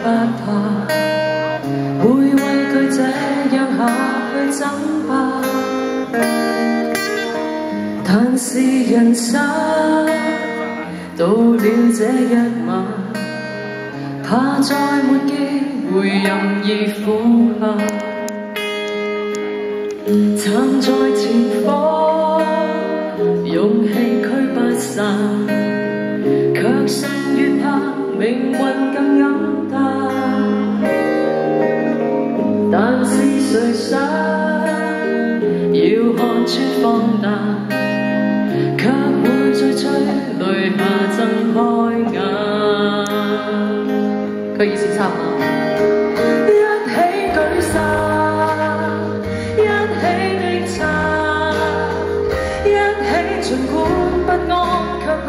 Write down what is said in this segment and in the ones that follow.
不怕，會畏懼這樣下去怎辦？但是人生到了這一晚，怕再沒機會任意俯下，站在前方，勇氣驅不散，卻甚越怕命運更黯淡。但是誰想要看穿放大，卻會在催淚下睜開眼。佢意思差唔多。一起舉傘，一起的撐，一起儘管不安，卻不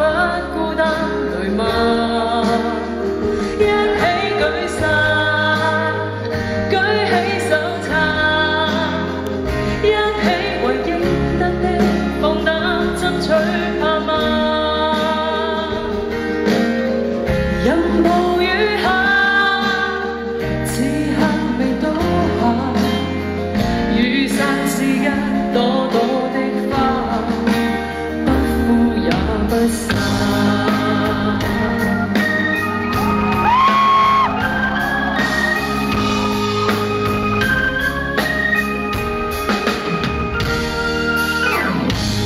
孤單，對嗎？一起舉傘，舉起手撐，一起為應得的放膽爭取，怕嗎？任暴雨下，此刻未倒下，雨傘是一朵朵的花，不枯也不散。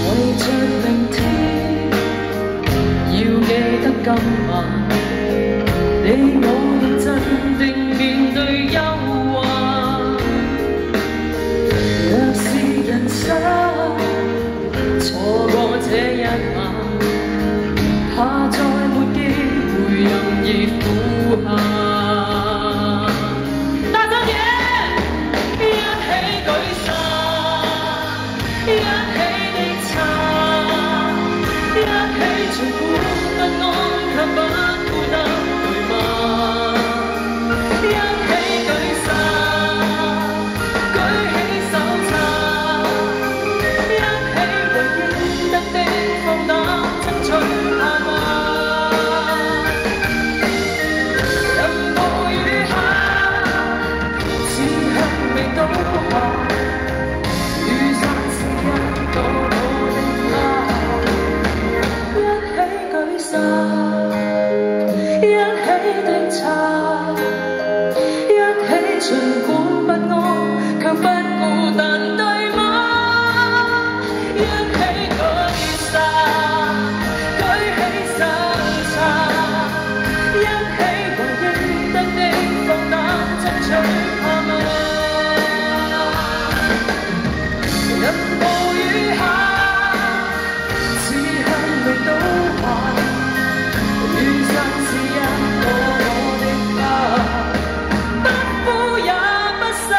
為着明天，要記得今晚，你我認真地面對憂患。若是人生錯過這一晚，怕再沒機會任意俯下。大聲啲！一起舉傘，一起的撐，一起儘管不安，卻不孤單，對嗎？一起舉傘，舉起手撐，一起為應得的放膽爭取，怕嗎？任暴雨下，此刻未倒下，雨傘是一朵朵的花，一起舉傘，一起的撐，一起儘管不安，卻不孤單，對嗎？一起舉傘，舉起手撐，一起為應得的放膽爭取，怕嗎？任暴雨下，此刻未倒下，雨傘是一朵朵的花，不枯也不散。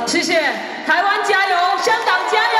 谢谢台湾加油，香港加油！